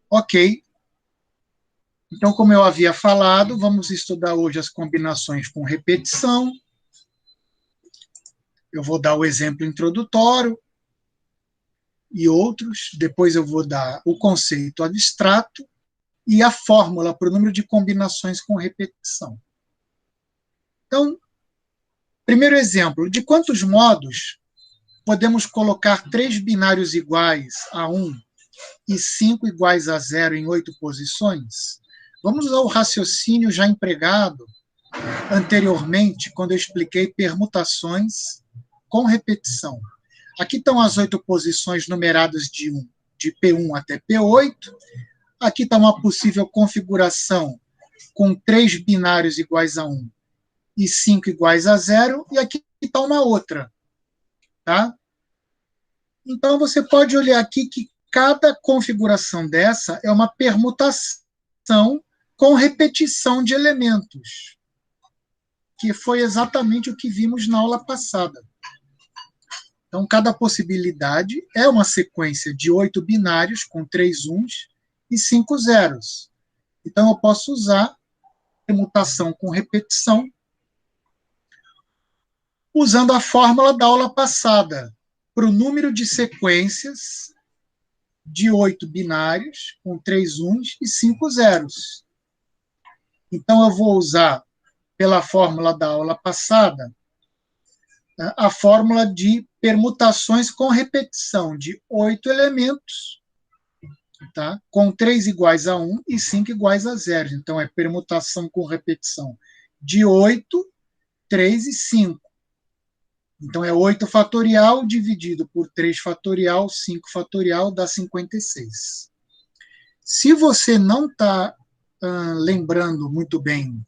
Ok. Então, como eu havia falado, vamos estudar hoje as combinações com repetição. Eu vou dar o exemplo introdutório e outros. Depois eu vou dar o conceito abstrato e a fórmula para o número de combinações com repetição. Então, primeiro exemplo, de quantos modos podemos colocar 3 binários iguais a 1 e 5 iguais a 0 em 8 posições? Vamos usar o raciocínio já empregado anteriormente, quando eu expliquei permutações com repetição. Aqui estão as 8 posições numeradas de P1 até P8. Aqui está uma possível configuração com 3 binários iguais a 1 e 5 iguais a 0, e aqui está uma outra. Tá? Então, você pode olhar aqui que cada configuração dessa é uma permutação com repetição de elementos, que foi exatamente o que vimos na aula passada. Então, cada possibilidade é uma sequência de 8 binários com 3 uns e 5 zeros. Então, eu posso usar permutação com repetição usando a fórmula da aula passada, para o número de sequências de 8 binários com 3 uns e 5 zeros. Então, eu vou usar, pela fórmula da aula passada, a fórmula de permutações com repetição de 8 elementos, tá? Com 3 iguais a 1 e 5 iguais a 0. Então, é permutação com repetição de 8, 3 e 5. Então, é 8 fatorial dividido por 3 fatorial, 5 fatorial, dá 56. Se você não está lembrando muito bem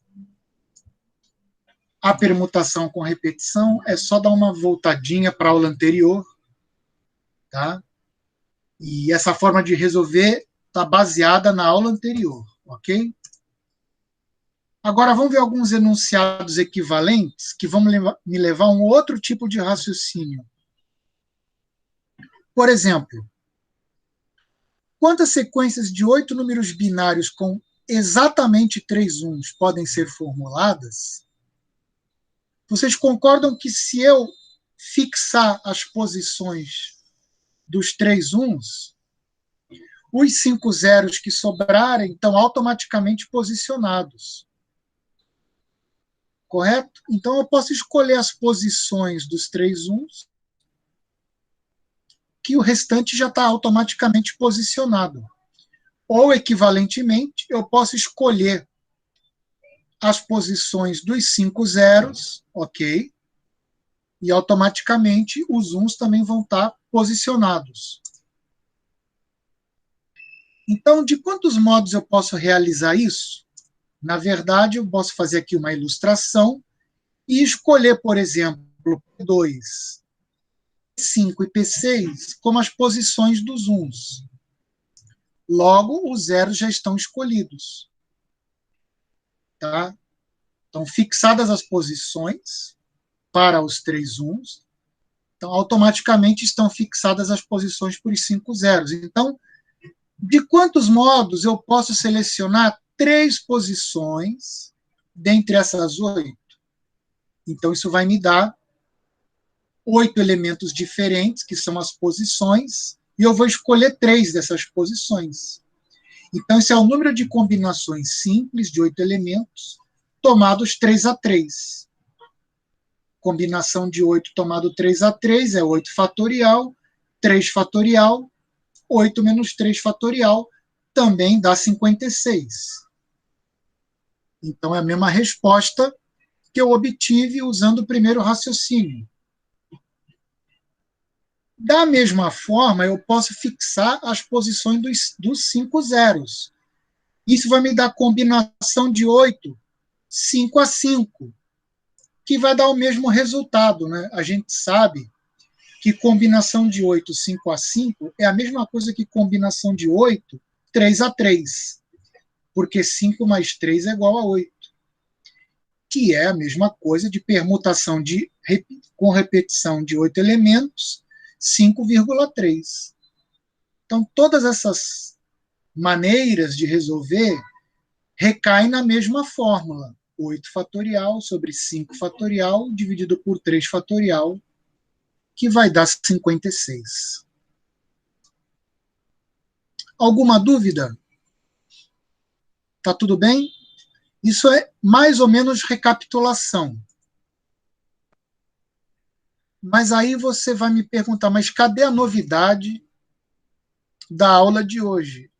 a permutação com repetição, é só dar uma voltadinha para a aula anterior, tá? E essa forma de resolver está baseada na aula anterior, ok? Agora, vamos ver alguns enunciados equivalentes que vão me levar a um outro tipo de raciocínio. Por exemplo, quantas sequências de 8 números binários com exatamente 3 uns podem ser formuladas? Vocês concordam que se eu fixar as posições dos 3 uns, os 5 zeros que sobrarem estão automaticamente posicionados? Correto? Então, eu posso escolher as posições dos 3 uns, que o restante já está automaticamente posicionado. Ou, equivalentemente, eu posso escolher as posições dos 5 zeros, ok? E automaticamente os uns também vão estar posicionados. Então, de quantos modos eu posso realizar isso? Na verdade, eu posso fazer aqui uma ilustração e escolher, por exemplo, P2, P5 e P6 como as posições dos uns. Logo, os zeros já estão escolhidos. Tá? Então, fixadas as posições para os 3 uns, então, automaticamente estão fixadas as posições para os 5 zeros. Então, de quantos modos eu posso selecionar 3 posições dentre essas 8? Então, isso vai me dar 8 elementos diferentes, que são as posições, e eu vou escolher 3 dessas posições. Então, esse é o número de combinações simples de 8 elementos, tomados 3 a 3. Combinação de 8 tomado 3 a 3 é 8 fatorial, 3 fatorial, 8 menos 3 fatorial, também dá 56. Então, é a mesma resposta que eu obtive usando o primeiro raciocínio. Da mesma forma, eu posso fixar as posições dos 5 zeros. Isso vai me dar combinação de 8, 5 a 5, que vai dar o mesmo resultado. Né? A gente sabe que combinação de 8, 5 a 5 é a mesma coisa que combinação de 8, 3 a 3, porque 5 mais 3 é igual a 8, que é a mesma coisa de permutação com repetição de 8 elementos, 5,3. Então, todas essas maneiras de resolver recaem na mesma fórmula. 8 fatorial sobre 5 fatorial dividido por 3 fatorial, que vai dar 56. Alguma dúvida? Tá tudo bem? Isso é mais ou menos recapitulação. Mas aí você vai me perguntar, mas cadê a novidade da aula de hoje?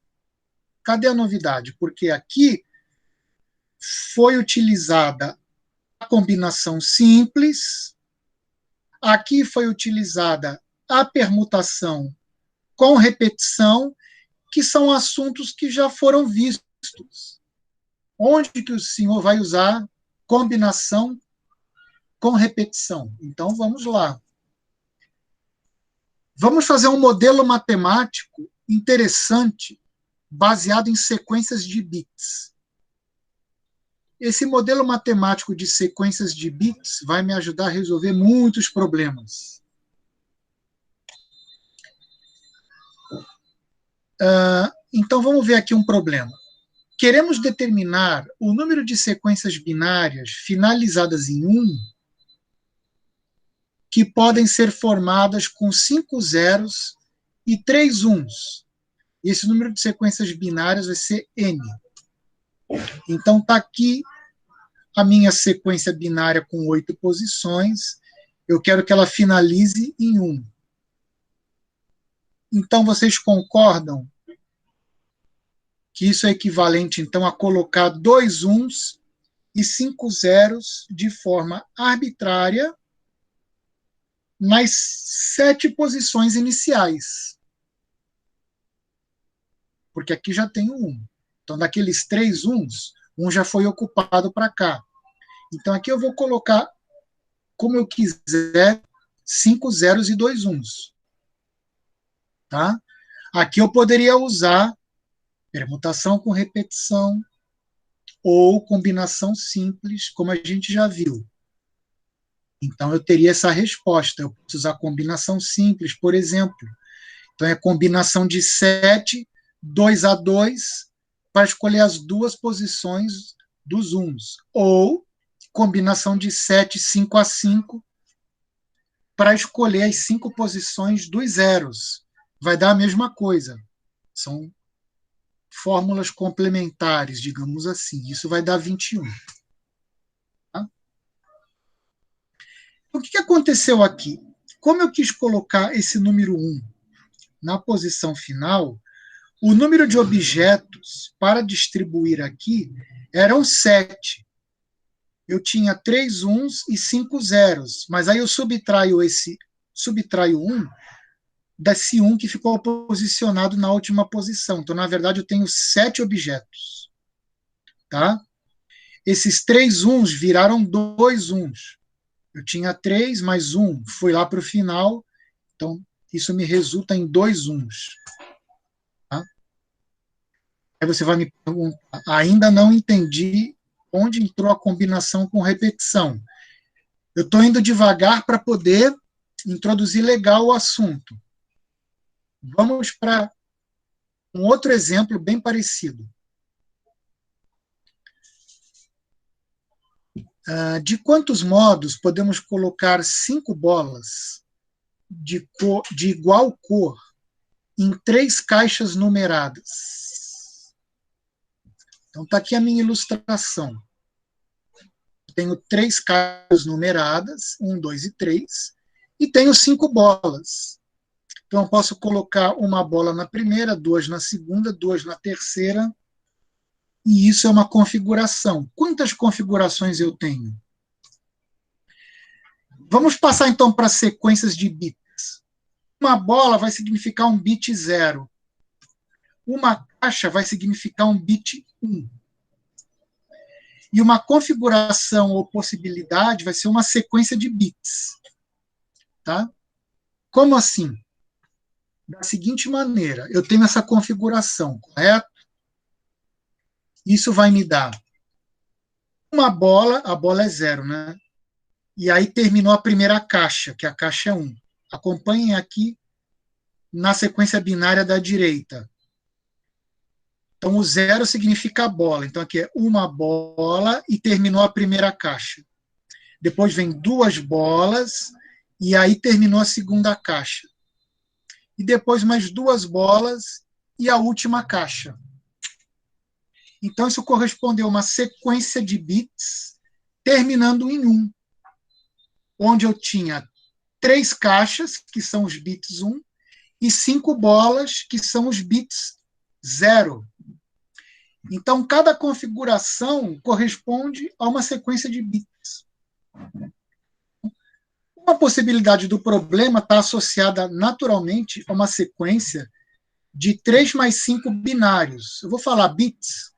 Cadê a novidade? Porque aqui foi utilizada a combinação simples, aqui foi utilizada a permutação com repetição, que são assuntos que já foram vistos. Onde que o senhor vai usar combinação com repetição? Então, vamos lá. Vamos fazer um modelo matemático interessante, baseado em sequências de bits. Esse modelo matemático de sequências de bits vai me ajudar a resolver muitos problemas. Então, vamos ver aqui um problema. Queremos determinar o número de sequências binárias finalizadas em 1 que podem ser formadas com 5 zeros e 3 uns. E esse número de sequências binárias vai ser n. Então, está aqui a minha sequência binária com 8 posições. Eu quero que ela finalize em 1. Então, vocês concordam que isso é equivalente, então, a colocar 2 uns e 5 zeros de forma arbitrária nas 7 posições iniciais. Porque aqui já tem o 1. Então, daqueles 3 uns, um já foi ocupado para cá. Então, aqui eu vou colocar, como eu quiser, 5 zeros e 2 uns. Tá? Aqui eu poderia usar permutação com repetição ou combinação simples, como a gente já viu. Então, eu teria essa resposta. Eu posso usar combinação simples, por exemplo. Então, é combinação de 7, 2 a 2, para escolher as duas posições dos uns. Ou combinação de 7, 5 a 5, para escolher as 5 posições dos zeros. Vai dar a mesma coisa. São fórmulas complementares, digamos assim. Isso vai dar 21. O que aconteceu aqui? Como eu quis colocar esse número 1 na posição final, o número de objetos para distribuir aqui eram 7. Eu tinha 3 uns e 5 zeros, mas aí eu subtraio 1 desse 1 que ficou posicionado na última posição. Então, na verdade, eu tenho 7 objetos. Tá? Esses 3 uns viraram 2 uns. Eu tinha 3 mais 1, fui lá para o final, então isso me resulta em 2 uns. Tá? Aí você vai me perguntar, ainda não entendi onde entrou a combinação com repetição. Eu estou indo devagar para poder introduzir legal o assunto. Vamos para um outro exemplo bem parecido. De quantos modos podemos colocar 5 bolas de igual cor em 3 caixas numeradas? Então, está aqui a minha ilustração. Tenho 3 caixas numeradas, 1, 2 e 3, e tenho 5 bolas. Então, eu posso colocar uma bola na primeira, 2 na segunda, 2 na terceira, e isso é uma configuração. Quantas configurações eu tenho? Vamos passar, então, para sequências de bits. Uma bola vai significar um bit 0. Uma caixa vai significar um bit 1. E uma configuração ou possibilidade vai ser uma sequência de bits. Tá? Como assim? Da seguinte maneira, eu tenho essa configuração, correto? Isso vai me dar uma bola, a bola é 0, né? E aí terminou a primeira caixa, que a caixa é 1. Acompanhem aqui na sequência binária da direita. Então, o 0 significa bola. Então, aqui é uma bola e terminou a primeira caixa. Depois vem duas bolas e aí terminou a segunda caixa. E depois mais duas bolas e a última caixa. Então, isso correspondeu a uma sequência de bits terminando em 1, onde eu tinha 3 caixas, que são os bits 1, e 5 bolas, que são os bits 0. Então, cada configuração corresponde a uma sequência de bits. Uma possibilidade do problema está associada naturalmente a uma sequência de 3 mais 5 binários. Eu vou falar bits,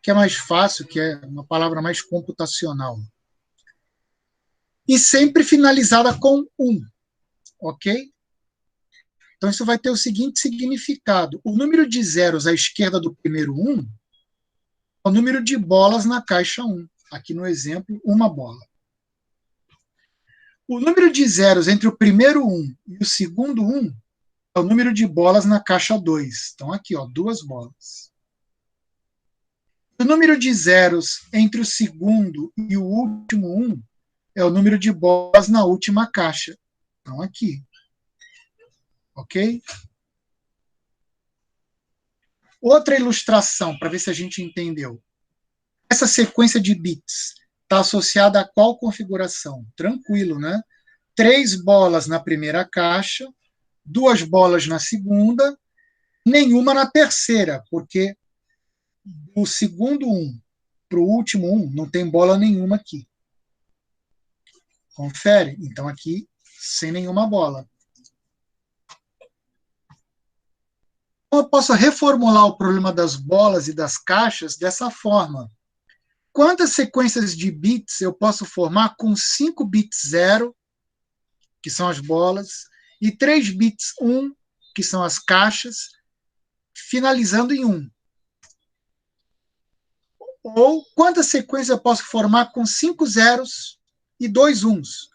que é mais fácil, que é uma palavra mais computacional. E sempre finalizada com 1, ok? Então, isso vai ter o seguinte significado. O número de zeros à esquerda do primeiro 1 é o número de bolas na caixa 1. Aqui no exemplo, uma bola. O número de zeros entre o primeiro 1 e o segundo 1 é o número de bolas na caixa 2. Então, aqui, ó, 2 bolas. O número de zeros entre o segundo e o último 1 é o número de bolas na última caixa. Então, aqui. Ok? Outra ilustração, para ver se a gente entendeu. Essa sequência de bits está associada a qual configuração? Tranquilo, né? 3 bolas na primeira caixa, 2 bolas na segunda, nenhuma na terceira, porque do segundo 1 para o último 1 não tem bola nenhuma aqui. Confere? Então aqui, sem nenhuma bola. Eu posso reformular o problema das bolas e das caixas dessa forma. Quantas sequências de bits eu posso formar com 5 bits 0, que são as bolas, e 3 bits 1, que são as caixas, finalizando em 1? Ou quantas sequências eu posso formar com 5 zeros e 2 1s?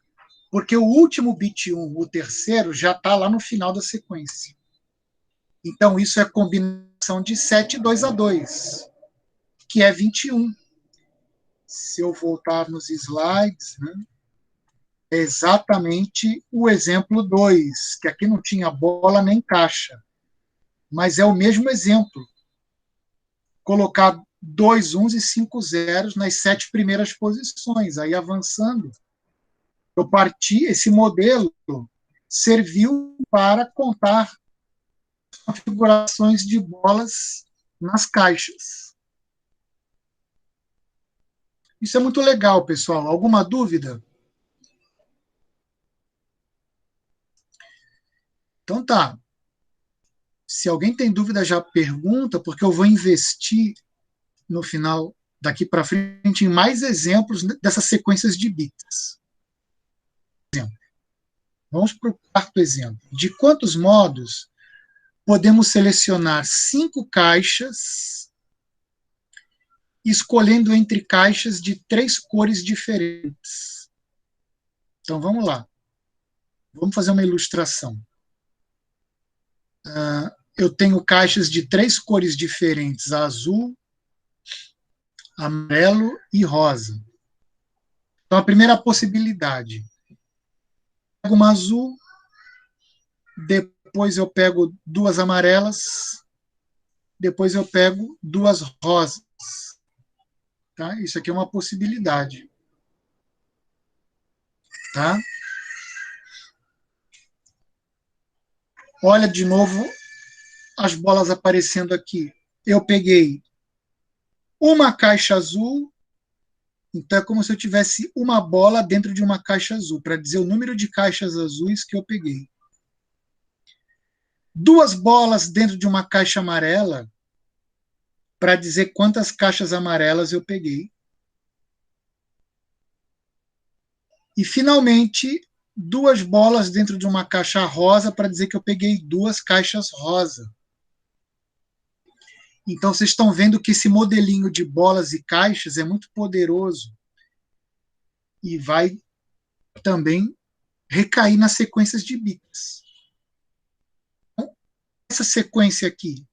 Porque o último bit 1, o terceiro, já está lá no final da sequência. Então, isso é combinação de 7 e 2 a 2, que é 21. Se eu voltar nos slides, né, é exatamente o exemplo 2, que aqui não tinha bola nem caixa. Mas é o mesmo exemplo. Colocar 2 1s e 5 zeros nas 7 primeiras posições. Aí, avançando, eu parti, esse modelo serviu para contar configurações de bolas nas caixas. Isso é muito legal, pessoal. Alguma dúvida? Então tá. Se alguém tem dúvida, já pergunta, porque eu vou investir no final, daqui para frente, em mais exemplos dessas sequências de bits. Vamos para o quarto exemplo. De quantos modos podemos selecionar 5 caixas, escolhendo entre caixas de 3 cores diferentes? Então, vamos lá. Vamos fazer uma ilustração. Eu tenho caixas de 3 cores diferentes, azul, amarelo e rosa. Então, a primeira possibilidade. Pego uma azul, depois eu pego 2 amarelas, depois eu pego 2 rosas. Tá? Isso aqui é uma possibilidade. Tá? Olha de novo as bolas aparecendo aqui. Eu peguei uma caixa azul, então é como se eu tivesse uma bola dentro de uma caixa azul, para dizer o número de caixas azuis que eu peguei. 2 bolas dentro de uma caixa amarela, para dizer quantas caixas amarelas eu peguei. E, finalmente, 2 bolas dentro de uma caixa rosa, para dizer que eu peguei 2 caixas rosa. Então, vocês estão vendo que esse modelinho de bolas e caixas é muito poderoso e vai também recair nas sequências de bits. Essa sequência aqui,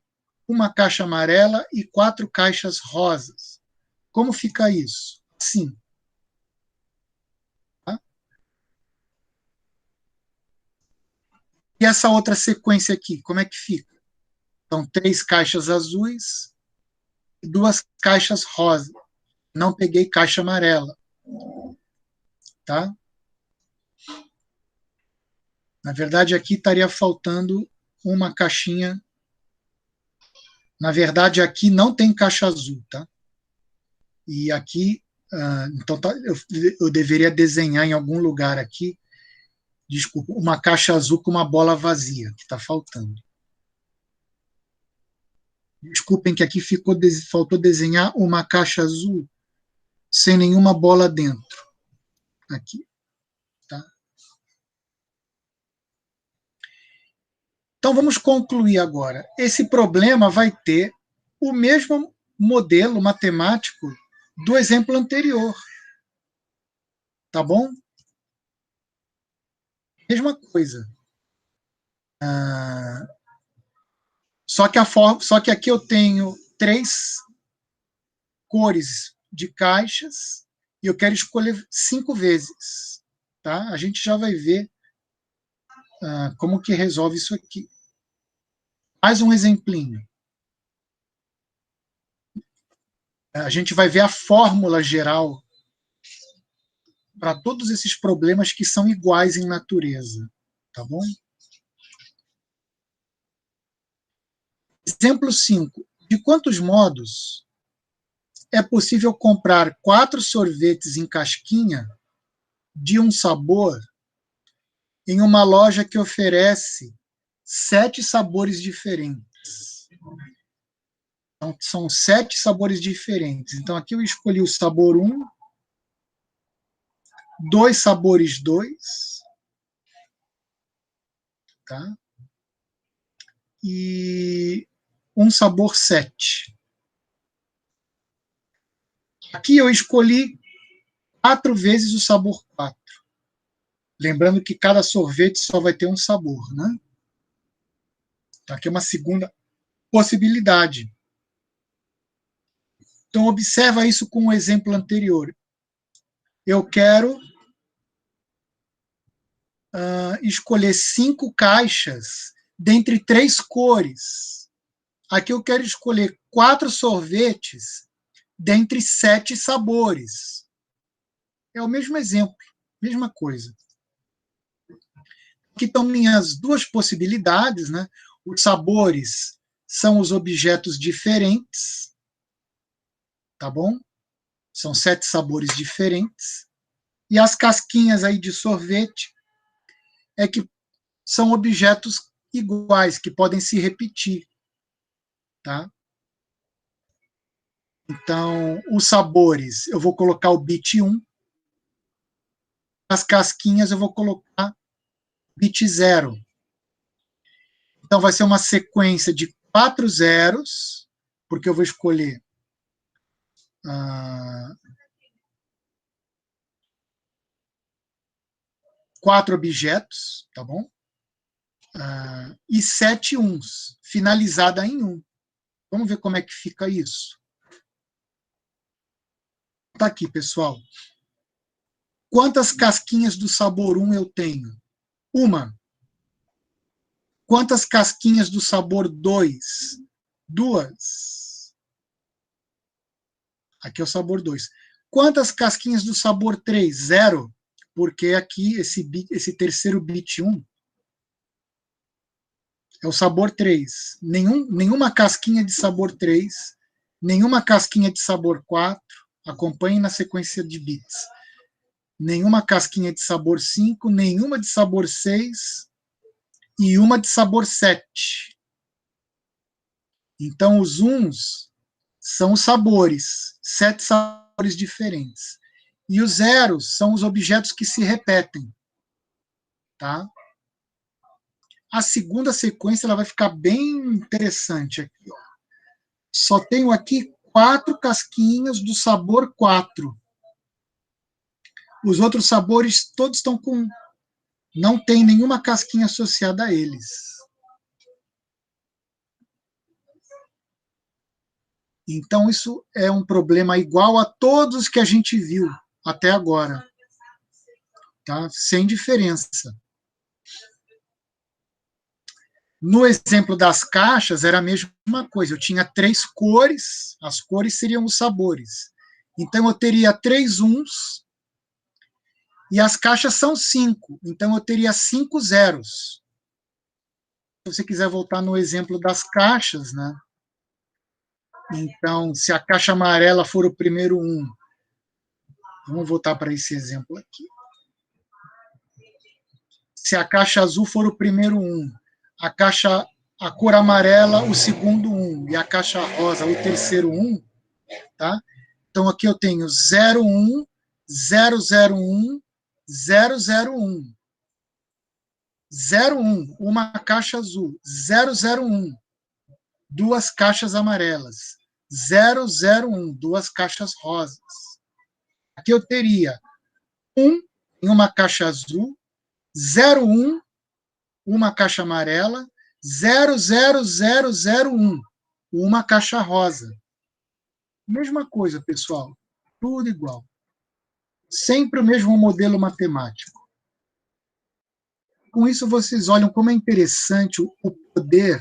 uma caixa amarela e 4 caixas rosas. Como fica isso? Assim. Tá? E essa outra sequência aqui, como é que fica? São 3 caixas azuis e 2 caixas rosas. Não peguei caixa amarela. Tá? Na verdade, aqui estaria faltando uma caixinha. Na verdade, aqui não tem caixa azul, tá? E aqui, então tá, eu deveria desenhar em algum lugar aqui, desculpa, uma caixa azul com uma bola vazia, que está faltando. Desculpem que aqui faltou desenhar uma caixa azul sem nenhuma bola dentro. Aqui, tá? Então vamos concluir agora. Esse problema vai ter o mesmo modelo matemático do exemplo anterior. Tá bom? Mesma coisa. Só que aqui eu tenho 3 cores de caixas e eu quero escolher 5 vezes. Tá? A gente já vai ver como que resolve isso aqui. Mais um exemplinho. A gente vai ver a fórmula geral para todos esses problemas que são iguais em natureza. Tá bom? Exemplo 5. De quantos modos é possível comprar 4 sorvetes em casquinha de um sabor em uma loja que oferece 7 sabores diferentes? Então, são 7 sabores diferentes. Então, aqui eu escolhi o sabor 1, 2 sabores 2, tá? E um sabor 7. Aqui eu escolhi 4 vezes o sabor 4. Lembrando que cada sorvete só vai ter um sabor, né? Então, aqui é uma segunda possibilidade. Então, observa isso com o exemplo anterior. Eu quero escolher 5 caixas dentre 3 cores. Aqui eu quero escolher 4 sorvetes dentre 7 sabores. É o mesmo exemplo, mesma coisa. Aqui estão minhas 2 possibilidades, né? Os sabores são os objetos diferentes, tá bom? São 7 sabores diferentes. E as casquinhas aí de sorvete é que são objetos iguais, que podem se repetir, tá? Então, os sabores, eu vou colocar o bit 1, as casquinhas eu vou colocar bit 0. Então, vai ser uma sequência de 4 zeros, porque eu vou escolher 4 objetos, tá bom? E 7 uns, finalizada em 1. Vamos ver como é que fica isso. Tá aqui, pessoal. Quantas casquinhas do sabor 1 eu tenho? Uma. Quantas casquinhas do sabor 2? 2. Aqui é o sabor 2. Quantas casquinhas do sabor 3? 0. Porque aqui, esse terceiro bit 1 é o sabor 3. Nenhuma casquinha de sabor 3, nenhuma casquinha de sabor 4. Acompanhe na sequência de bits. Nenhuma casquinha de sabor 5, nenhuma de sabor 6 e uma de sabor 7. Então, os uns são os sabores, 7 sabores diferentes. E os zeros são os objetos que se repetem. Tá? A segunda sequência ela vai ficar bem interessante aqui. Ó. Só tenho aqui 4 casquinhas do sabor 4. Os outros sabores todos estão com... Não tem nenhuma casquinha associada a eles. Então, isso é um problema igual a todos que a gente viu até agora, tá? Sem diferença. No exemplo das caixas, era a mesma coisa. Eu tinha 3 cores, as cores seriam os sabores. Então, eu teria 3 uns, e as caixas são 5. Então, eu teria 5 zeros. Se você quiser voltar no exemplo das caixas, né? Então, se a caixa amarela for o primeiro 1, vamos voltar para esse exemplo aqui. Se a caixa azul for o primeiro 1, a cor amarela o segundo 1 e a caixa rosa o terceiro 1, tá? Então aqui eu tenho 01, 001, 001. 01, uma caixa azul. 001, duas caixas amarelas. 001, duas caixas rosas. Aqui eu teria 1 em uma caixa azul, 01, uma caixa amarela, 00001, uma caixa rosa. Mesma coisa, pessoal. Tudo igual. Sempre o mesmo modelo matemático. Com isso, vocês olham como é interessante o poder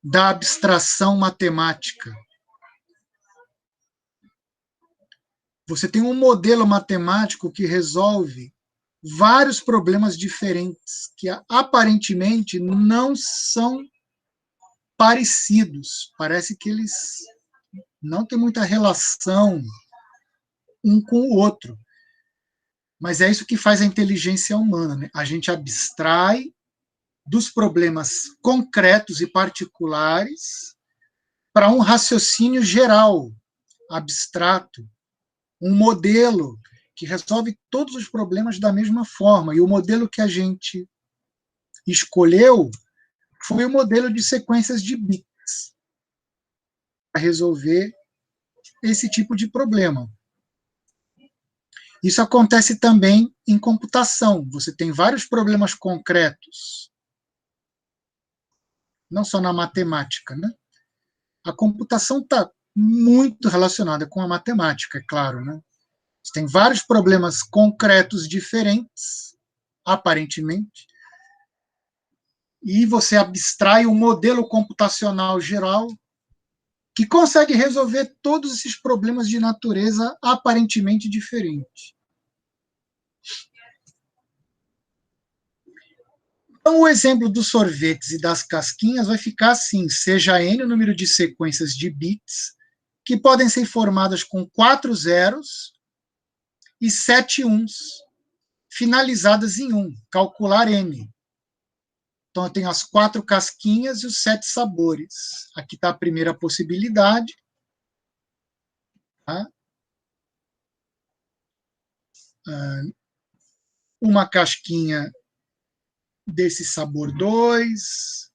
da abstração matemática. Você tem um modelo matemático que resolve vários problemas diferentes, que aparentemente não são parecidos. Parece que eles não têm muita relação um com o outro. Mas é isso que faz a inteligência humana, né? A gente abstrai dos problemas concretos e particulares para um raciocínio geral, abstrato, um modelo que resolve todos os problemas da mesma forma. E o modelo que a gente escolheu foi o modelo de sequências de bits para resolver esse tipo de problema. Isso acontece também em computação. Você tem vários problemas concretos, não só na matemática, né? A computação está muito relacionada com a matemática, é claro, né? Você tem vários problemas concretos diferentes, aparentemente, e você abstrai um modelo computacional geral que consegue resolver todos esses problemas de natureza aparentemente diferente. Então, o exemplo dos sorvetes e das casquinhas vai ficar assim: seja n o número de sequências de bits, que podem ser formadas com 4 zeros e 7 uns, finalizadas em 1, calcular n. Então, eu tenho as 4 casquinhas e os 7 sabores. Aqui está a primeira possibilidade. Tá? Uma casquinha desse sabor 2,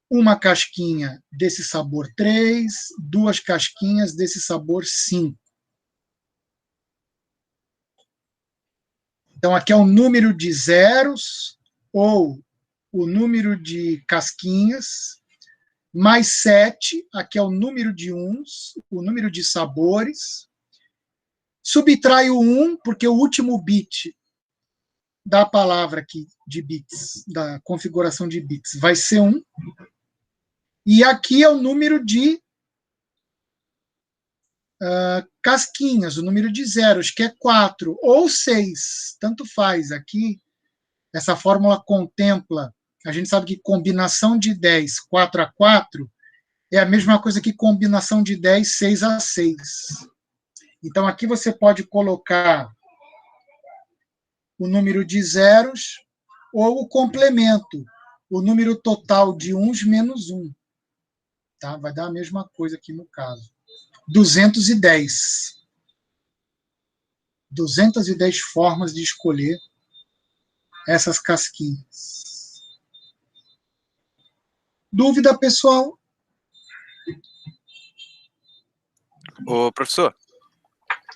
uma casquinha desse sabor 3, duas casquinhas desse sabor 5. Então, aqui é o número de zeros, ou o número de casquinhas, mais 7, aqui é o número de uns, o número de sabores. Subtrai o 1, porque o último bit da palavra aqui de bits, da configuração de bits, vai ser 1. E aqui é o número de casquinhas, o número de zeros, que é 4 ou 6, tanto faz. Aqui, essa fórmula contempla, a gente sabe que combinação de 10, 4 a 4, é a mesma coisa que combinação de 10, 6 a 6. Então, aqui você pode colocar o número de zeros ou o complemento, o número total de uns menos 1. Tá? Vai dar a mesma coisa aqui no caso. 210. 210 formas de escolher essas casquinhas. Dúvida, pessoal? Ô, professor.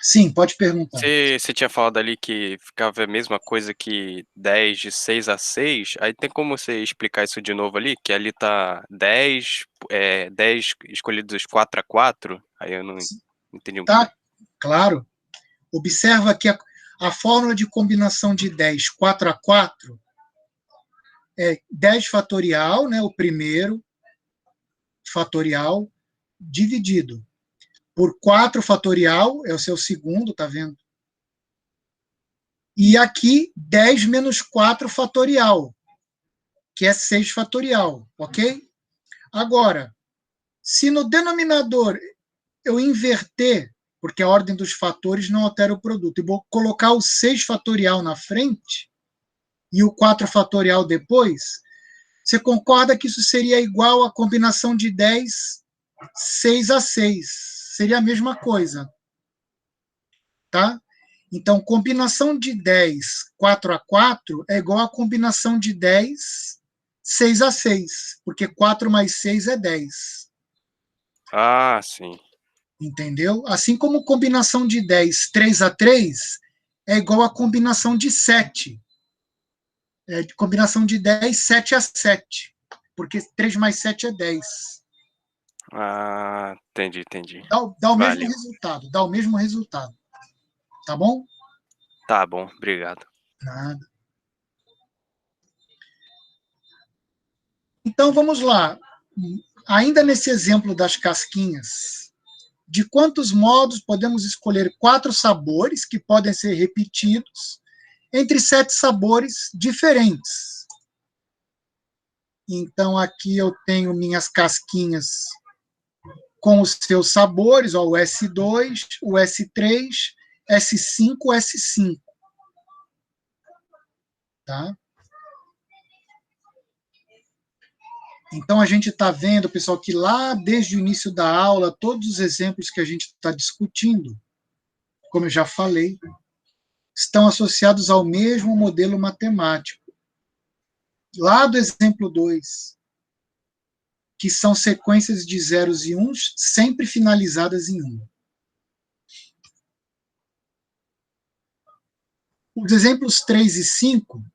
Sim, pode perguntar. Você tinha falado ali que ficava a mesma coisa que 10 de 6 a 6. Aí tem como você explicar isso de novo ali? Que ali tá 10 escolhidos 4 a 4. Aí eu não entendi muito bem. Tá, claro. Observa que a fórmula de combinação de 10, 4 a 4, é 10 fatorial, né, o primeiro fatorial, dividido por 4 fatorial, é o seu segundo, tá vendo? E aqui, 10 menos 4 fatorial, que é 6 fatorial, ok? Agora, se no denominador eu inverter, porque a ordem dos fatores não altera o produto, e vou colocar o 6 fatorial na frente e o 4 fatorial depois, você concorda que isso seria igual à combinação de 10, 6 a 6? Seria a mesma coisa, tá? Então, combinação de 10, 4 a 4 é igual a combinação de 10, 6 a 6, porque 4 mais 6 é 10. Ah, sim. Entendeu? Assim como combinação de 10, 3 a 3 é igual a combinação de 7. Combinação de 10, 7 a 7. Porque 3 mais 7 é 10. Ah, entendi. Dá o mesmo Valeu. resultado. Dá o mesmo resultado. Tá bom? Tá bom, obrigado. Nada. Então vamos lá. Ainda nesse exemplo das casquinhas, de quantos modos podemos escolher 4 sabores que podem ser repetidos entre 7 sabores diferentes? Então aqui eu tenho minhas casquinhas com os seus sabores, ó, o S2, o S3, S5, S5. Tá? Então a gente está vendo, pessoal, que lá desde o início da aula, todos os exemplos que a gente está discutindo, como eu já falei, estão associados ao mesmo modelo matemático. Lá do exemplo 2, que são sequências de zeros e uns, sempre finalizadas em 1. Os exemplos 3 e 5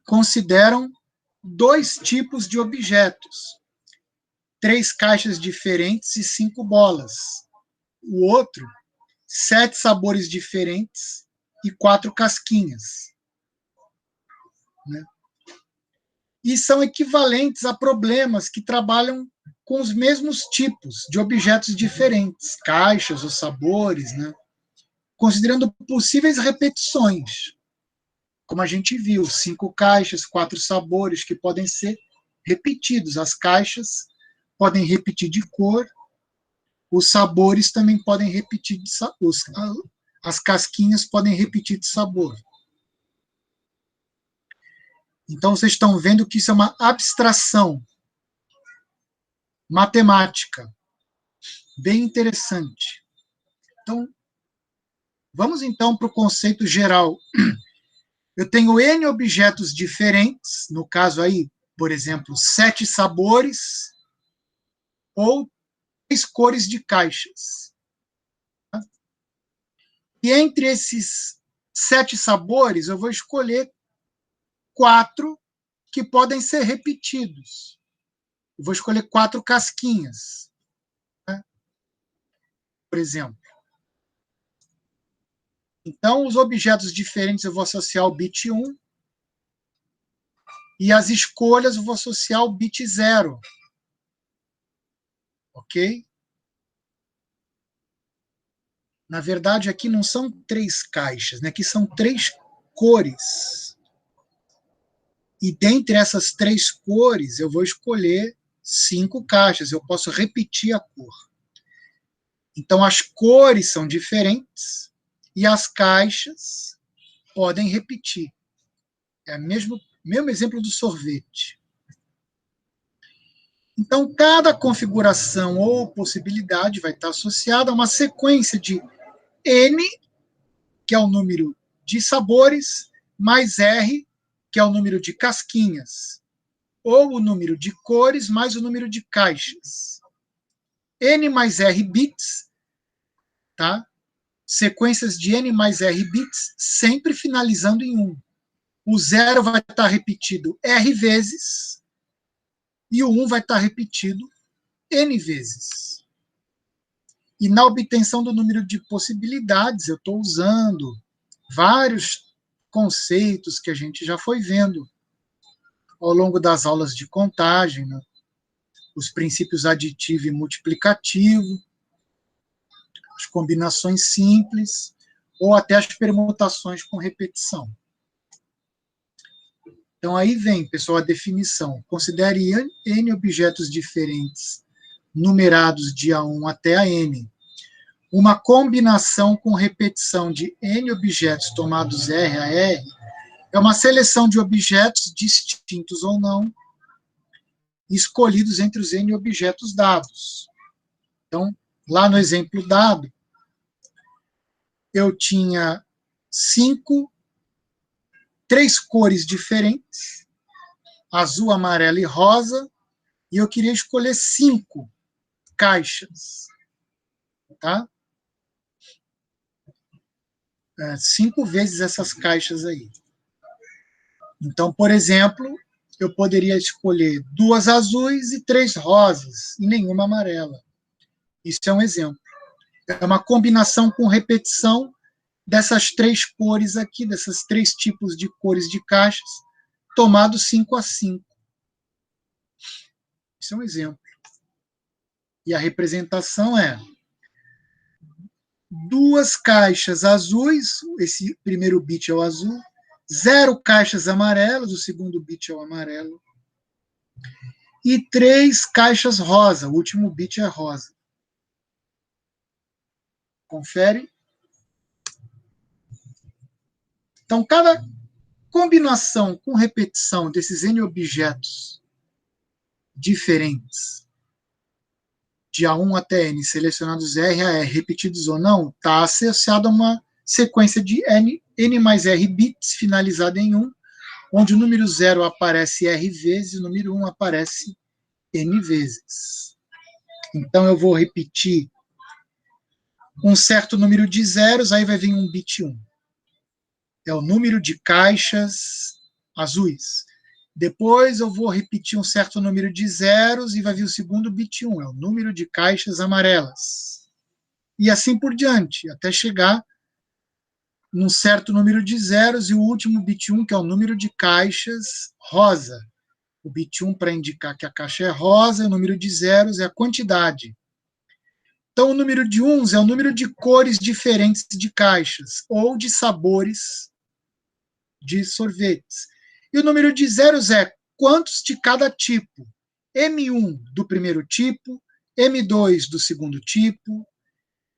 consideram 2 tipos de objetos, 3 caixas diferentes e 5 bolas. O outro, 7 sabores diferentes e 4 casquinhas. Né? E são equivalentes a problemas que trabalham com os mesmos tipos de objetos diferentes, caixas ou sabores, né? Considerando possíveis repetições, como a gente viu, 5 caixas, 4 sabores que podem ser repetidos. As caixas podem repetir de cor, os sabores também podem repetir de sabor, as casquinhas podem repetir de sabor. Então, vocês estão vendo que isso é uma abstração matemática, bem interessante. Então, vamos então para o conceito geral. Eu tenho N objetos diferentes, no caso aí, por exemplo, 7 sabores ou 3 cores de caixas. E entre esses 7 sabores, eu vou escolher 4 que podem ser repetidos. Eu vou escolher 4 casquinhas, né? Por exemplo. Então, os objetos diferentes eu vou associar o bit 1 e as escolhas eu vou associar o bit 0. Ok? Na verdade, aqui não são 3 caixas, né? Aqui são 3 cores. E dentre essas 3 cores, eu vou escolher 5 caixas. Eu posso repetir a cor. Então, as cores são diferentes e as caixas podem repetir. É o mesmo exemplo do sorvete. Então, cada configuração ou possibilidade vai estar associada a uma sequência de N, que é o número de sabores, mais R, que é o número de casquinhas, ou o número de cores mais o número de caixas. N mais R bits tá? Sequências de n mais r bits, sempre finalizando em 1. O 0 vai estar repetido r vezes, e o 1 vai estar repetido n vezes. E na obtenção do número de possibilidades, eu estou usando vários conceitos que a gente já foi vendo ao longo das aulas de contagem, né? Os princípios aditivo e multiplicativo, as combinações simples, ou até as permutações com repetição. Então, aí vem, pessoal, a definição. Considere n objetos diferentes, numerados de A1 até a n. Uma combinação com repetição de n objetos tomados R a R é uma seleção de objetos distintos ou não, escolhidos entre os n objetos dados. Então, lá no exemplo dado, eu tinha 3 cores diferentes, azul, amarelo e rosa, e eu queria escolher 5 caixas, tá? 5 vezes essas caixas aí. Então, por exemplo, eu poderia escolher 2 azuis e 3 rosas, e nenhuma amarela. Isso é um exemplo. É uma combinação com repetição dessas 3 cores aqui, desses 3 tipos de cores de caixas, tomado 5 a 5. Isso é um exemplo. E a representação é 2 caixas azuis, esse primeiro bit é o azul, 0 caixas amarelas, o segundo bit é o amarelo, e 3 caixas rosa, o último bit é rosa. Confere. Então, cada combinação com repetição desses n objetos diferentes, de A1 até N, selecionados R a R, repetidos ou não, está associado a uma sequência de N mais R bits, finalizada em 1, onde o número 0 aparece R vezes e o número 1 aparece N vezes. Então, eu vou repetir um certo número de zeros, aí vai vir um bit 1. É o número de caixas azuis. Depois eu vou repetir um certo número de zeros e vai vir o segundo bit 1, é o número de caixas amarelas. E assim por diante, até chegar num certo número de zeros e o último bit 1, que é o número de caixas rosa. O bit 1 para indicar que a caixa é rosa, o número de zeros é a quantidade. Então, o número de uns é o número de cores diferentes de caixas ou de sabores de sorvetes. E o número de zeros é quantos de cada tipo. M1 do primeiro tipo, M2 do segundo tipo,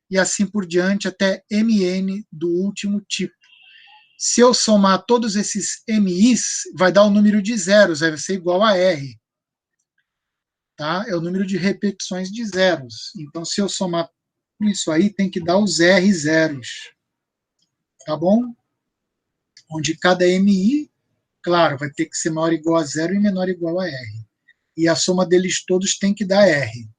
e assim por diante até MN do último tipo. Se eu somar todos esses MIs, vai dar o número de zeros, vai ser igual a R. Tá? É o número de repetições de zeros. Então, se eu somar isso aí, tem que dar os R zeros. Tá bom? Onde cada MI, claro, vai ter que ser maior ou igual a zero e menor ou igual a R. E a soma deles todos tem que dar R.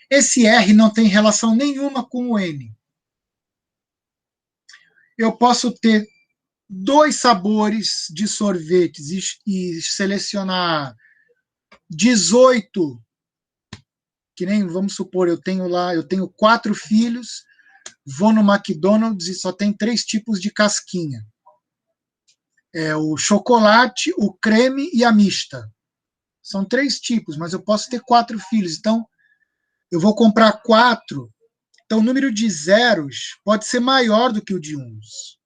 Esse R não tem relação nenhuma com o N. Eu posso ter 2 sabores de sorvetes e selecionar 18, que nem, vamos supor, eu tenho 4 filhos, vou no McDonald's e só tem 3 tipos de casquinha. É o chocolate, o creme e a mista. São 3 tipos, mas eu posso ter 4 filhos. Então, eu vou comprar 4. Então, o número de zeros pode ser maior do que o de uns.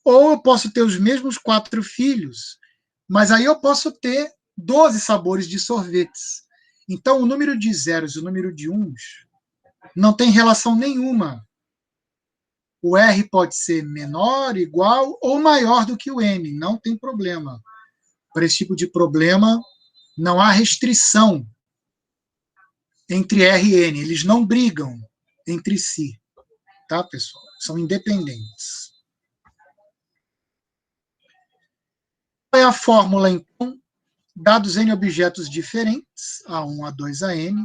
Ou eu posso ter os mesmos 4 filhos, mas aí eu posso ter 12 sabores de sorvetes. Então, o número de zeros e o número de uns não tem relação nenhuma. O R pode ser menor, igual ou maior do que o N, não tem problema. Para esse tipo de problema, não há restrição entre R e N, eles não brigam entre si, tá, pessoal? São independentes. Qual é a fórmula, então? Dados N objetos diferentes, A1, A2, A N,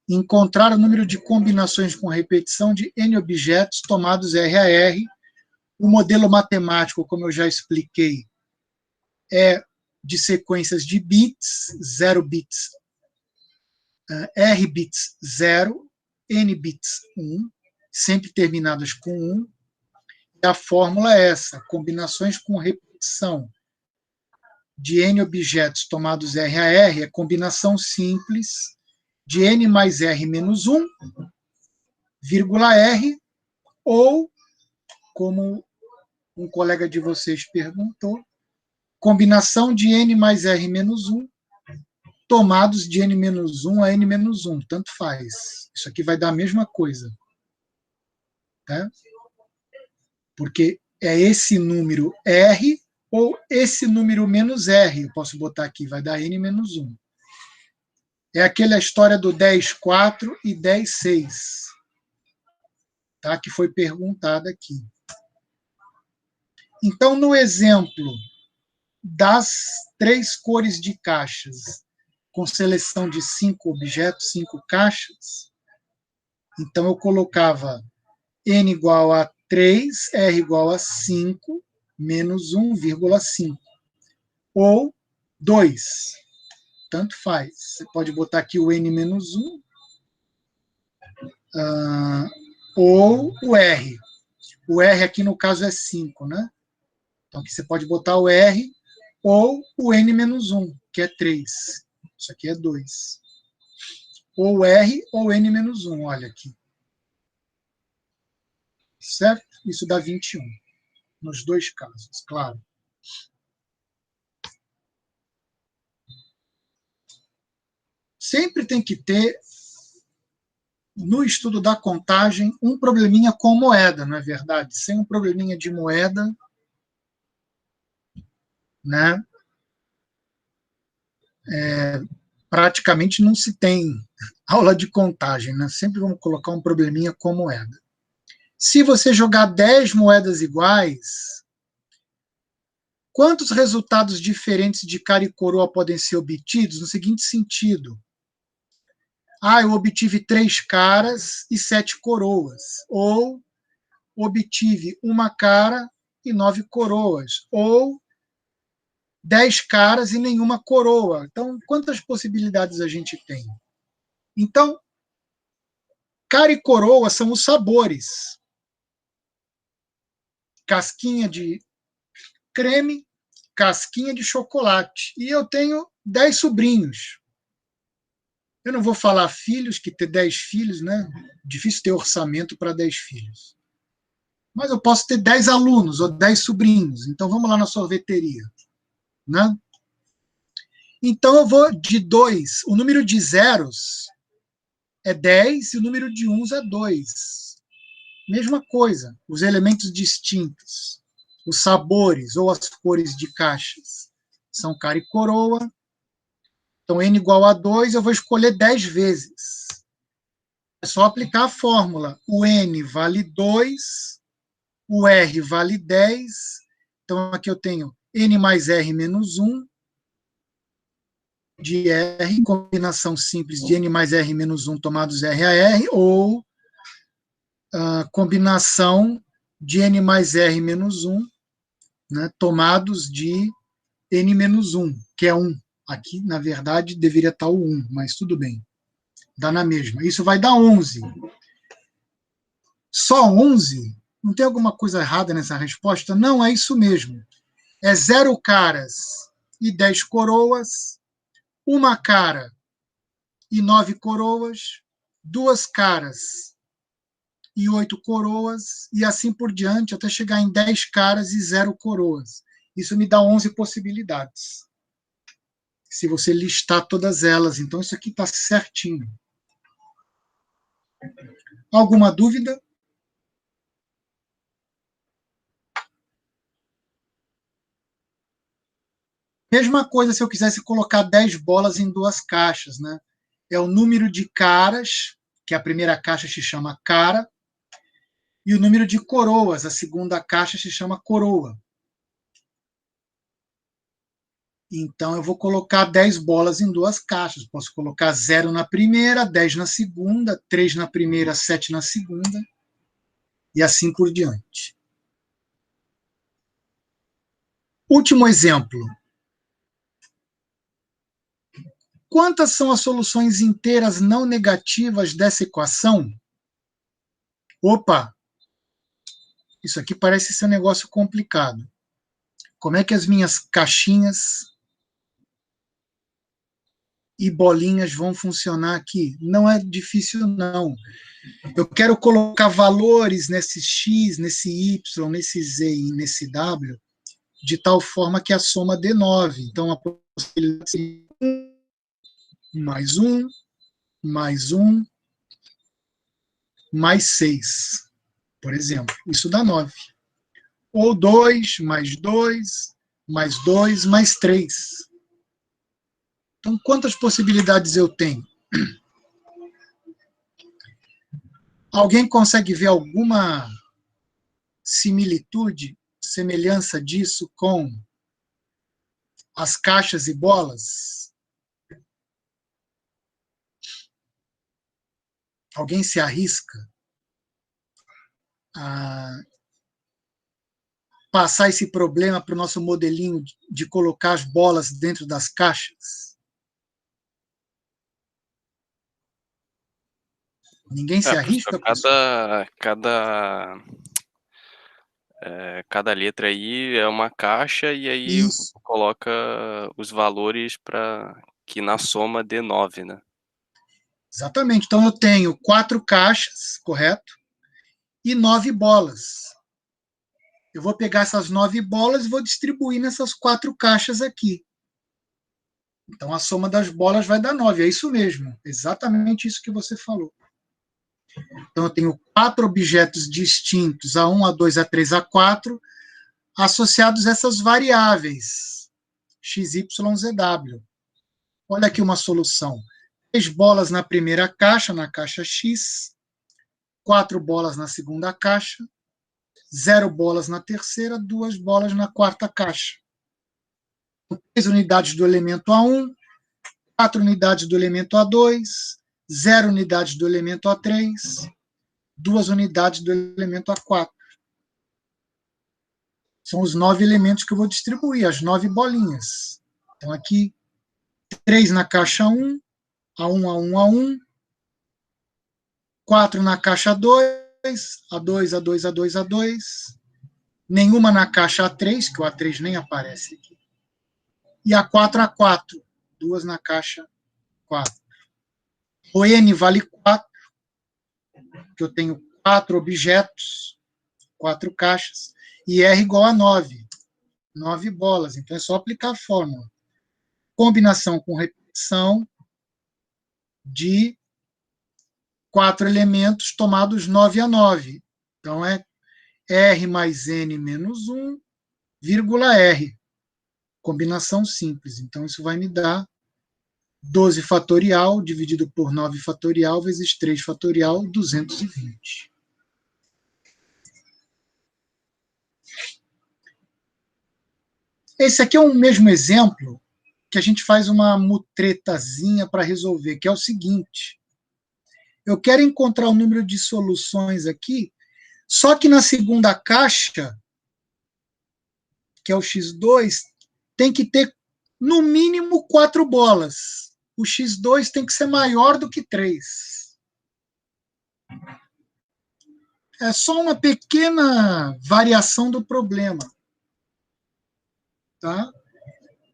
encontrar o número de combinações com repetição de N objetos tomados R a R. O modelo matemático, como eu já expliquei, é de sequências de bits, 0 bits, R bits 0, N bits 1, sempre terminadas com 1. E a fórmula é essa: combinações com repetição de N objetos tomados R a R é combinação simples de N mais R menos 1, vírgula R, ou, como um colega de vocês perguntou, combinação de N mais R menos 1, tomados de N menos 1 a N menos 1, tanto faz. Isso aqui vai dar a mesma coisa. Tá? Porque é esse número R ou esse número menos R. Eu posso botar aqui, vai dar N menos 1. É aquela história do 10, 4 e 10, 6. Tá? Que foi perguntada aqui. Então, no exemplo das 3 cores de caixas, com seleção de 5 objetos, 5 caixas, então eu colocava N igual a 3, R igual a 5, menos 1,5. Ou 2. Tanto faz. Você pode botar aqui o N menos 1, ou o R. O R aqui no caso é 5, né? Então aqui você pode botar o R ou o N menos 1, que é 3. Isso aqui é 2. Ou R ou N menos 1, olha aqui. Certo? Isso dá 21. Nos dois casos, claro. Sempre tem que ter, no estudo da contagem, um probleminha com moeda, não é verdade? Sem um probleminha de moeda, né, praticamente não se tem aula de contagem, né? Sempre vamos colocar um probleminha com moeda. Se você jogar 10 moedas iguais, quantos resultados diferentes de cara e coroa podem ser obtidos? No seguinte sentido: eu obtive 3 caras e 7 coroas. Ou obtive 1 cara e 9 coroas. Ou 10 caras e nenhuma coroa. Então, quantas possibilidades a gente tem? Então, cara e coroa são os sabores. Casquinha de creme, casquinha de chocolate. E eu tenho 10 sobrinhos. Eu não vou falar filhos, que ter 10 filhos, né? Difícil ter orçamento para 10 filhos. Mas eu posso ter 10 alunos ou 10 sobrinhos. Então vamos lá na sorveteria. Né? Então eu vou de 2. O número de zeros é 10 e o número de uns é 2. Mesma coisa, os elementos distintos, os sabores ou as cores de caixas são cara e coroa. Então, N igual a 2, eu vou escolher 10 vezes. É só aplicar a fórmula. O N vale 2, o R vale 10. Então, aqui eu tenho N mais R menos 1, de R, combinação simples de N mais R menos 1 tomados R a R, ou combinação de N mais R menos 1, né, tomados de N menos 1, que é 1. Aqui, na verdade, deveria estar o 1, mas tudo bem. Dá na mesma. Isso vai dar 11. Só 11? Não tem alguma coisa errada nessa resposta? Não, é isso mesmo. É 0 caras e 10 coroas, 1 cara e 9 coroas, 2 caras e 8 coroas, e assim por diante, até chegar em 10 caras e 0 coroas. Isso me dá 11 possibilidades. Se você listar todas elas. Então, isso aqui está certinho. Alguma dúvida? Mesma coisa se eu quisesse colocar 10 bolas em 2 caixas. Né? É o número de caras, que a primeira caixa se chama cara, e o número de coroas, a segunda caixa se chama coroa. Então, eu vou colocar 10 bolas em duas caixas. Posso colocar 0 na primeira, 10 na segunda, 3 na primeira, 7 na segunda, e assim por diante. Último exemplo. Quantas são as soluções inteiras não negativas dessa equação? Opa, isso aqui parece ser um negócio complicado. Como é que as minhas caixinhas e bolinhas vão funcionar aqui? Não é difícil, não. Eu quero colocar valores nesse x, nesse y, nesse z e nesse w, de tal forma que a soma dê 9. Então, a possibilidade seria 1, mais 1, mais 6, por exemplo. Isso dá 9. Ou 2, mais 2, mais 2, mais 3. Então, quantas possibilidades eu tenho? Alguém consegue ver alguma similitude, semelhança disso com as caixas e bolas? Alguém se arrisca a passar esse problema para o nosso modelinho de colocar as bolas dentro das caixas? Ninguém se Professor, arrisca, professor? cada letra aí é uma caixa e aí Isso, coloca os valores para que na soma dê 9, né? exatamente. Então, eu tenho 4 caixas, correto? E 9 bolas. Eu vou pegar essas 9 bolas e vou distribuir nessas 4 caixas aqui. Então, a soma das bolas vai dar 9. É isso mesmo. Exatamente isso que você falou. Então, eu tenho 4 objetos distintos, A1, A2, A3, A4, associados a essas variáveis, x, y, z, w. Olha aqui uma solução. 3 bolas na primeira caixa, na caixa X, 4 bolas na segunda caixa, 0 bolas na terceira, 2 bolas na quarta caixa. 3 unidades do elemento A1, 4 unidades do elemento A2, 0 unidades do elemento A3, 2 unidades do elemento A4. São os 9 elementos que eu vou distribuir, as 9 bolinhas. Então, aqui, 3 na caixa 1, A1, A1, A1, 4 na caixa 2, A2, A2, A2, A2, nenhuma na caixa A3, que o A3 nem aparece aqui, e A4, A4, 2 na caixa 4. O N vale 4, que eu tenho 4 objetos, 4 caixas, e R igual a 9, 9 bolas. Então é só aplicar a fórmula. Combinação com repetição de 4 elementos tomados 9 a 9. Então é R mais N menos 1, vírgula R. Combinação simples. Então isso vai me dar 12 fatorial dividido por 9 fatorial vezes 3 fatorial, 220. Esse aqui é o mesmo exemplo que a gente faz uma mutretazinha para resolver, que é o seguinte. Eu quero encontrar o número de soluções aqui, só que na segunda caixa, que é o x2, tem que ter no mínimo 4 bolas. O x2 tem que ser maior do que 3. É só uma pequena variação do problema. Tá?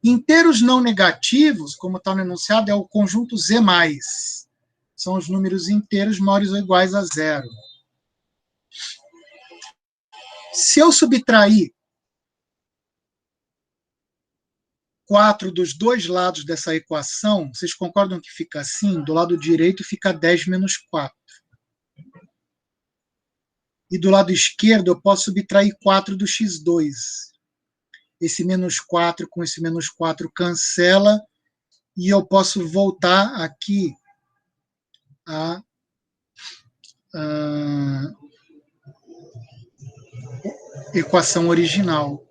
Inteiros não negativos, como está no enunciado, é o conjunto Z+. São os números inteiros maiores ou iguais a 0. Se eu subtrair 4 dos dois lados dessa equação, vocês concordam que fica assim? Do lado direito fica 10 menos 4. E do lado esquerdo eu posso subtrair 4 do x2. Esse menos 4 com esse menos 4 cancela, e eu posso voltar aqui a equação original.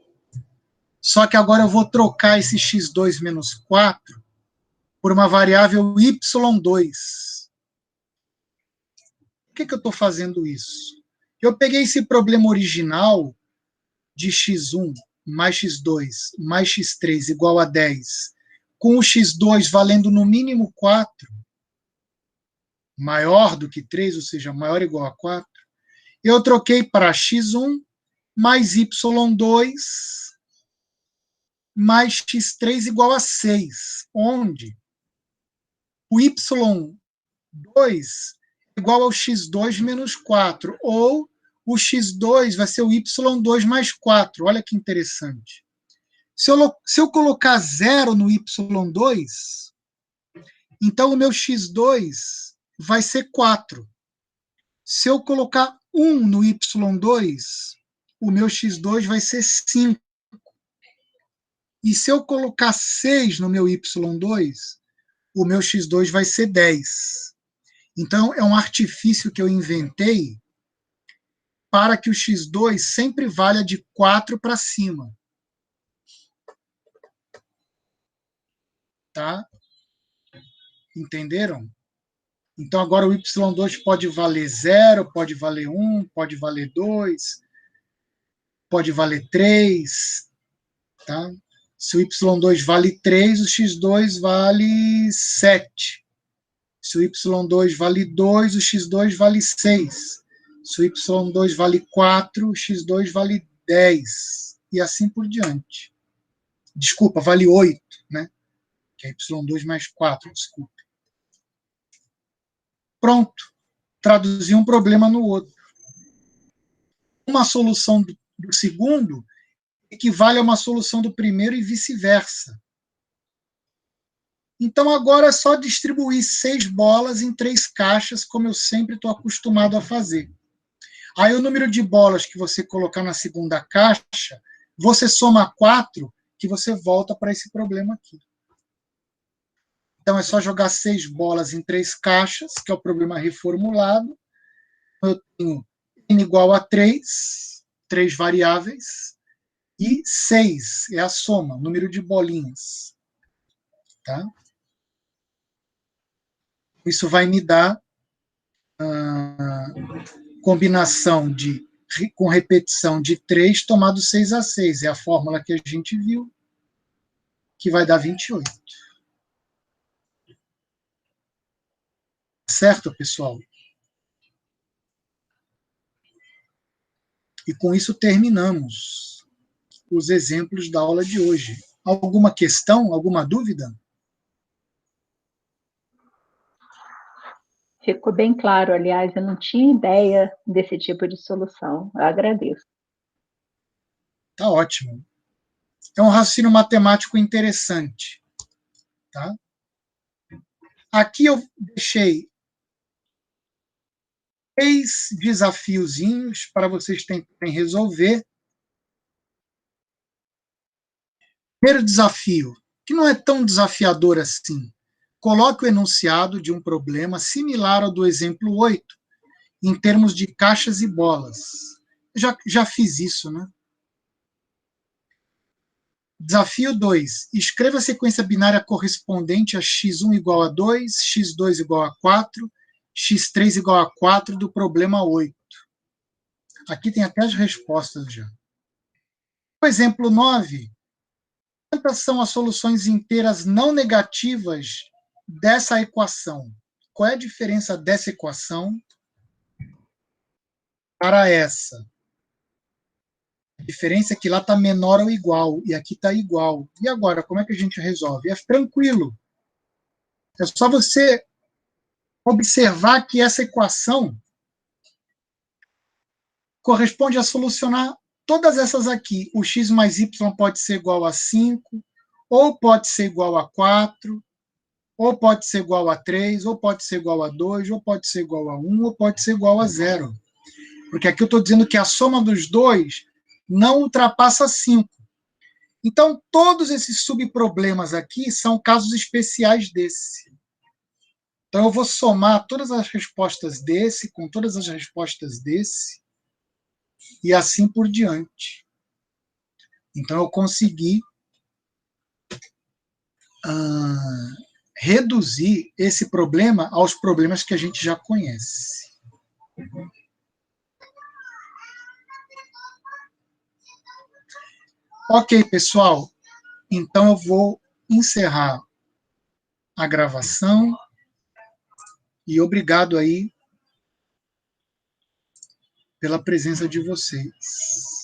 Só que agora eu vou trocar esse x2 menos 4 por uma variável y2. Por que eu estou fazendo isso? Eu peguei esse problema original de x1 mais x2 mais x3 igual a 10, com o x2 valendo no mínimo 4, maior do que 3, ou seja, maior ou igual a 4, eu troquei para x1 mais y2 mais x3 igual a 6, onde o y2 é igual ao x2 menos 4, ou o x2 vai ser o y2 mais 4. Olha que interessante. Se eu colocar 0 no y2, então o meu x2 vai ser 4. Se eu colocar 1 no y2, o meu x2 vai ser 5. E se eu colocar 6 no meu y2, o meu x2 vai ser 10. Então, é um artifício que eu inventei para que o x2 sempre valha de 4 para cima. Tá? Entenderam? Então, agora o y2 pode valer 0, pode valer 1, pode valer 2, pode valer 3. Tá? Se o y2 vale 3, o x2 vale 7. Se o y2 vale 2, o x2 vale 6. Se o y2 vale 4, o x2 vale 10. E assim por diante. Desculpa, vale 8, né? Que é y2 mais 4, desculpa. Pronto. Traduzi um problema no outro. Uma solução do segundo equivale a uma solução do primeiro e vice-versa. Então, agora é só distribuir 6 bolas em 3 caixas, como eu sempre estou acostumado a fazer. Aí, o número de bolas que você colocar na segunda caixa, você soma 4, que você volta para esse problema aqui. Então, é só jogar 6 bolas em 3 caixas, que é o problema reformulado. Eu tenho n igual a 3 variáveis, e 6 é a soma, número de bolinhas. Tá? Isso vai me dar combinação com repetição de 3 tomado 6 a 6. É a fórmula que a gente viu, que vai dar 28. Certo, pessoal? E com isso terminamos os exemplos da aula de hoje. Alguma questão, alguma dúvida? Ficou bem claro, aliás, eu não tinha ideia desse tipo de solução. Eu agradeço. Tá ótimo. É um raciocínio matemático interessante. Tá? Aqui eu deixei 3 desafiozinhos para vocês tentarem resolver. Primeiro desafio, que não é tão desafiador assim. Coloque o enunciado de um problema similar ao do exemplo 8, em termos de caixas e bolas. Já fiz isso, né? Desafio 2. Escreva a sequência binária correspondente a x1 igual a 2, x2 igual a 4, x3 igual a 4 do problema 8. Aqui tem até as respostas já. O exemplo 9. Quantas são as soluções inteiras não negativas dessa equação? Qual é a diferença dessa equação para essa? A diferença é que lá está menor ou igual, e aqui está igual. E agora, como é que a gente resolve? É tranquilo. É só você observar que essa equação corresponde a solucionar todas essas aqui. O x mais y pode ser igual a 5, ou pode ser igual a 4, ou pode ser igual a 3, ou pode ser igual a 2, ou pode ser igual a 1, ou pode ser igual a 0. Porque aqui eu estou dizendo que a soma dos dois não ultrapassa 5. Então, todos esses subproblemas aqui são casos especiais desse. Então, eu vou somar todas as respostas desse com todas as respostas desse, e assim por diante. Então, eu consegui reduzir esse problema aos problemas que a gente já conhece. Ok, pessoal. Então, eu vou encerrar a gravação e obrigado aí pela presença de vocês.